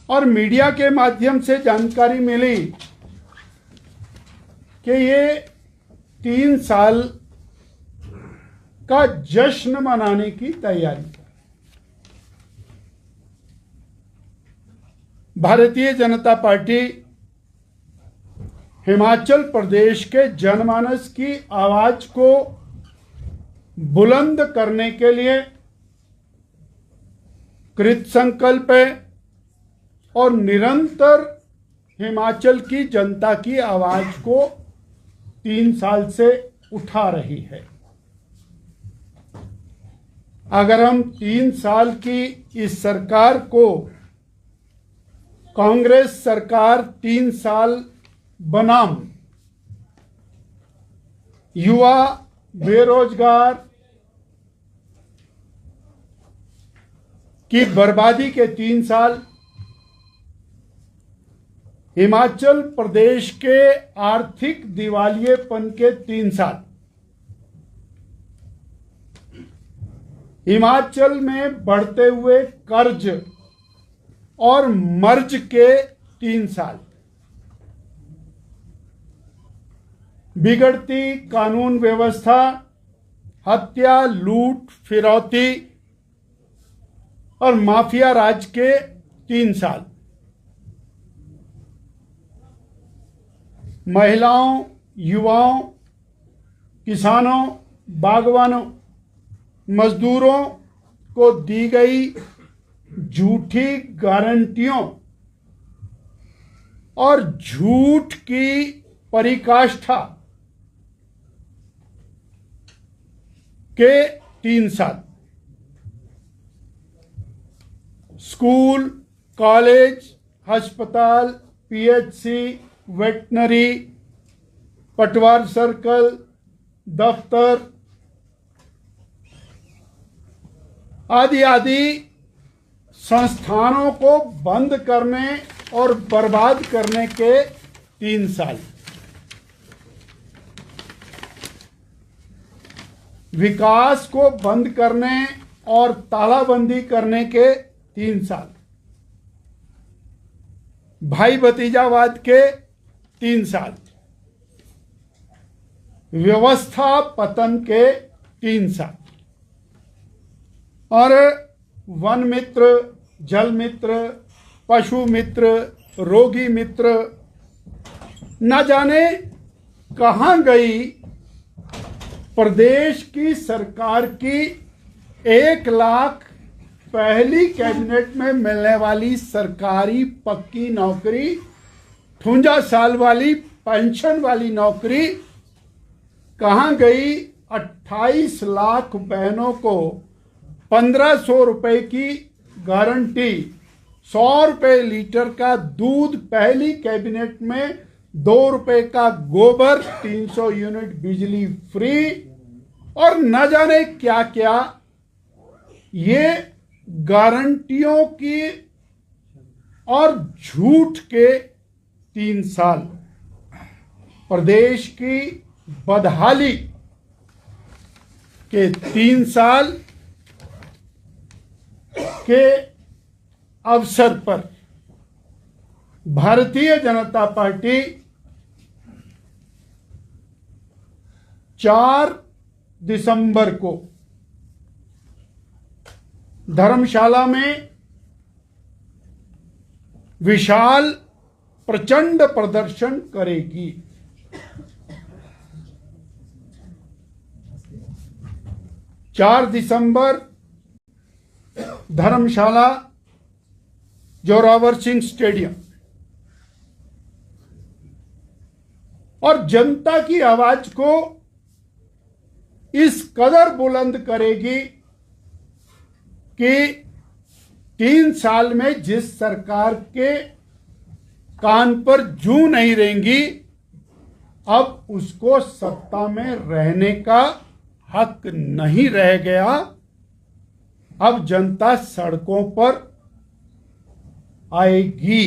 और मीडिया के माध्यम से जानकारी मिली कि ये 3 साल का जश्न मनाने की तैयारी है। भारतीय जनता पार्टी हिमाचल प्रदेश के जनमानस की आवाज को बुलंद करने के लिए कृत संकल्प है और निरंतर हिमाचल की जनता की आवाज को 3 साल से उठा रही है। अगर हम 3 साल की इस सरकार को कांग्रेस सरकार 3 साल बनाम युवा, बेरोजगार की बर्बादी के 3 साल, हिमाचल प्रदेश के आर्थिक दिवालियेपन के 3 साल, हिमाचल में बढ़ते हुए कर्ज और मर्ज के 3 साल, बिगड़ती कानून व्यवस्था, हत्या, लूट, फिरौती और माफिया राज के 3 साल, महिलाओं, युवाओं, किसानों, बागवानों, मजदूरों को दी गई झूठी गारंटियों और झूठ की पराकाष्ठा के 3 साल, स्कूल, कॉलेज, अस्पताल, पीएचसी, वेटनरी, पटवार सर्कल, दफ्तर आदि आदि संस्थानों को बंद करने और बर्बाद करने के 3 साल, विकास को बंद करने और तालाबंदी करने के 3 साल, भाई भतीजावाद के 3 साल, व्यवस्था पतन के 3 साल और वन मित्र, जल मित्र, पशु मित्र, रोगी मित्र न जाने कहां गई प्रदेश की सरकार की 1 लाख पहली कैबिनेट में मिलने वाली सरकारी पक्की नौकरी, 58 साल वाली पेंशन वाली नौकरी कहां गई? 28 लाख बहनों को 1500 रुपए की गारंटी, 100 रुपए लीटर का दूध पहली कैबिनेट में, 2 रुपए का गोबर, 300 यूनिट बिजली फ्री और न जाने क्या क्या। ये गारंटियों की और झूठ के 3 साल, प्रदेश की बदहाली के 3 साल के अवसर पर भारतीय जनता पार्टी 4 दिसंबर को धर्मशाला में विशाल प्रचंड प्रदर्शन करेगी। चार दिसंबर धर्मशाला, जोरावर सिंह स्टेडियम, और जनता की आवाज को इस कदर बुलंद करेगी कि 3 साल में जिस सरकार के कान पर जूं नहीं रेंगी, अब उसको सत्ता में रहने का हक नहीं रह गया। अब जनता सड़कों पर आएगी।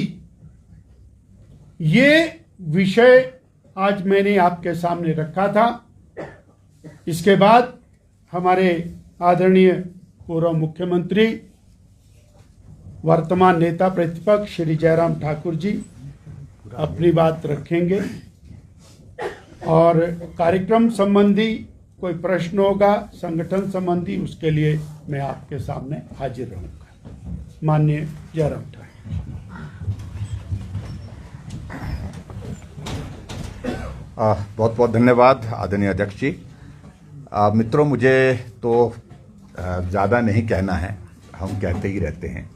ये विषय आज मैंने आपके सामने रखा था। इसके बाद हमारे आदरणीय पूर्व मुख्यमंत्री वर्तमान नेता प्रतिपक्ष श्री जयराम ठाकुर जी अपनी बात रखेंगे और कार्यक्रम संबंधी कोई प्रश्न होगा, संगठन संबंधी, उसके लिए मैं आपके सामने हाजिर रहूंगा। माननीय जयराम ठाकुर। बहुत बहुत धन्यवाद आदरणीय अध्यक्ष जी। मित्रों, मुझे तो ज़्यादा नहीं कहना है, हम कहते ही रहते हैं।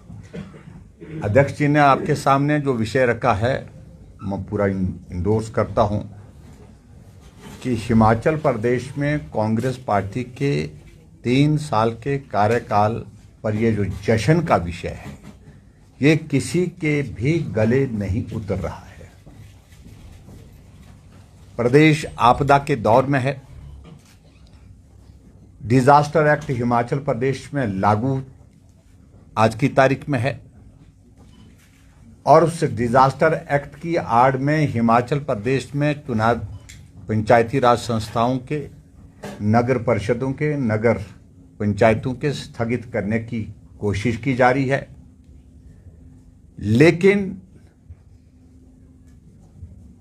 अध्यक्ष जी ने आपके सामने जो विषय रखा है मैं पूरा इंडोर्स करता हूं कि हिमाचल प्रदेश में कांग्रेस पार्टी के 3 साल के कार्यकाल पर ये जो जश्न का विषय है ये किसी के भी गले नहीं उतर रहा है। प्रदेश आपदा के दौर में है। डिजास्टर एक्ट हिमाचल प्रदेश में लागू आज की तारीख में है और उस डिजास्टर एक्ट की आड़ में हिमाचल प्रदेश में चुनाव पंचायती राज संस्थाओं के, नगर परिषदों के, नगर पंचायतों के स्थगित करने की कोशिश की जा रही है। लेकिन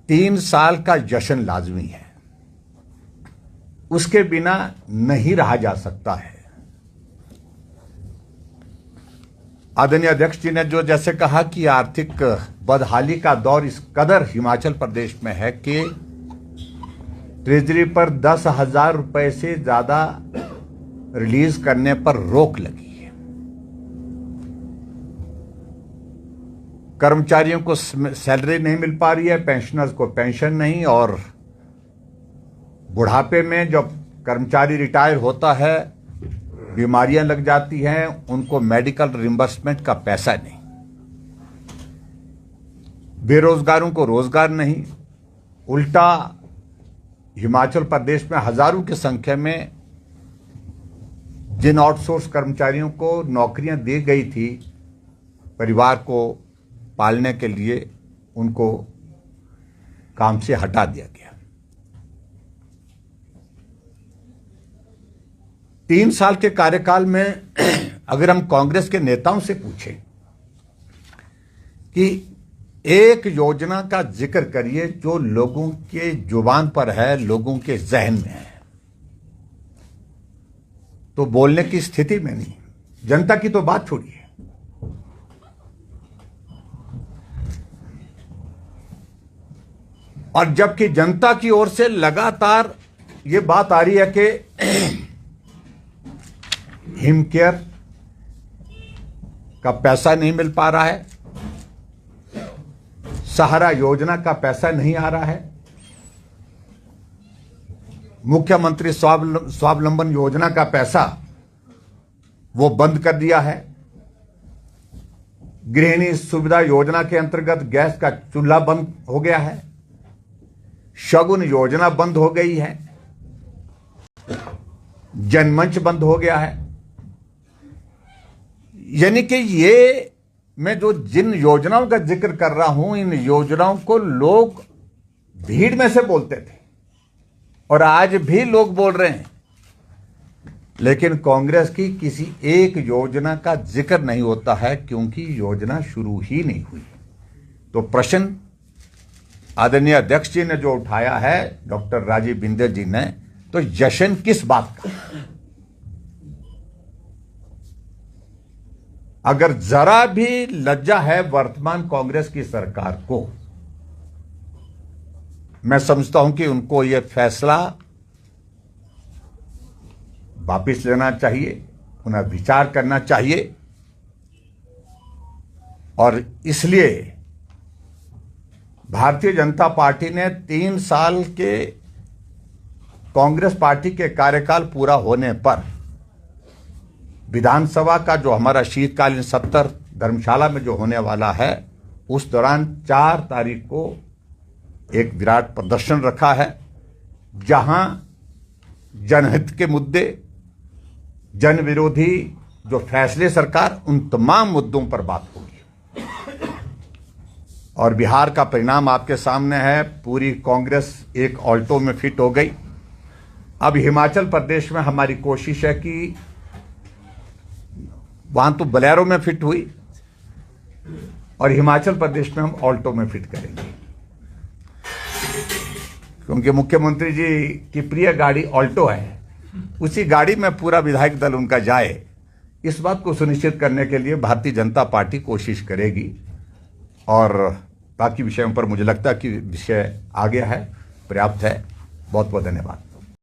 3 साल का जश्न लाजमी है, उसके बिना नहीं रहा जा सकता है। आदरणीय अध्यक्ष जी ने जो जैसे कहा कि आर्थिक बदहाली का दौर इस कदर हिमाचल प्रदेश में है कि ट्रेजरी पर 10,000 रुपए से ज्यादा रिलीज करने पर रोक लगी है। कर्मचारियों को सैलरी नहीं मिल पा रही है, पेंशनर्स को पेंशन नहीं, और बुढ़ापे में जब कर्मचारी रिटायर होता है, बीमारियां लग जाती हैं, उनको मेडिकल रिम्बर्समेंट का पैसा नहीं, बेरोजगारों को रोजगार नहीं। उल्टा हिमाचल प्रदेश में हजारों की संख्या में जिन आउटसोर्स कर्मचारियों को नौकरियां दी गई थी परिवार को पालने के लिए, उनको काम से हटा दिया गया। 3 साल के कार्यकाल में अगर हम कांग्रेस के नेताओं से पूछें कि एक योजना का जिक्र करिए जो लोगों के जुबान पर है, लोगों के जहन में है, तो बोलने की स्थिति में नहीं। जनता की तो बात छोड़िए, और जबकि जनता की ओर से लगातार ये बात आ रही है कि हिमकेयर का पैसा नहीं मिल पा रहा है, सहारा योजना का पैसा नहीं आ रहा है, मुख्यमंत्री स्वावलंबन योजना का पैसा वो बंद कर दिया है, गृहिणी सुविधा योजना के अंतर्गत गैस का चूल्हा बंद हो गया है, शगुन योजना बंद हो गई है, जनमंच बंद हो गया है। यानी कि ये मैं जो जिन योजनाओं का जिक्र कर रहा हूं, इन योजनाओं को लोग भीड़ में से बोलते थे और आज भी लोग बोल रहे हैं, लेकिन कांग्रेस की किसी एक योजना का जिक्र नहीं होता है क्योंकि योजना शुरू ही नहीं हुई। तो प्रश्न आदरणीय अध्यक्ष जी ने जो उठाया है, डॉक्टर राजीव बिंदल जी ने, तो जश्न किस बात का? अगर जरा भी लज्जा है वर्तमान कांग्रेस की सरकार को, मैं समझता हूं कि उनको यह फैसला वापस लेना चाहिए, पुनः विचार करना चाहिए। और इसलिए भारतीय जनता पार्टी ने 3 साल के कांग्रेस पार्टी के कार्यकाल पूरा होने पर विधानसभा का जो हमारा शीतकालीन सत्र धर्मशाला में जो होने वाला है, उस दौरान 4 तारीख को एक विराट प्रदर्शन रखा है, जहां जनहित के मुद्दे, जन विरोधी जो फैसले सरकार, उन तमाम मुद्दों पर बात होगी। और बिहार का परिणाम आपके सामने है। पूरी कांग्रेस एक ऑल्टो में फिट हो गई। अब हिमाचल प्रदेश में हमारी कोशिश है कि वहां तो बलेरो में फिट हुई, और हिमाचल प्रदेश में हम ऑल्टो में फिट करेंगे, क्योंकि मुख्यमंत्री जी की प्रिय गाड़ी ऑल्टो है। उसी गाड़ी में पूरा विधायक दल उनका जाए, इस बात को सुनिश्चित करने के लिए भारतीय जनता पार्टी कोशिश करेगी। और बाकी विषयों पर मुझे लगता है कि विषय आ गया है, पर्याप्त है। बहुत बहुत धन्यवाद।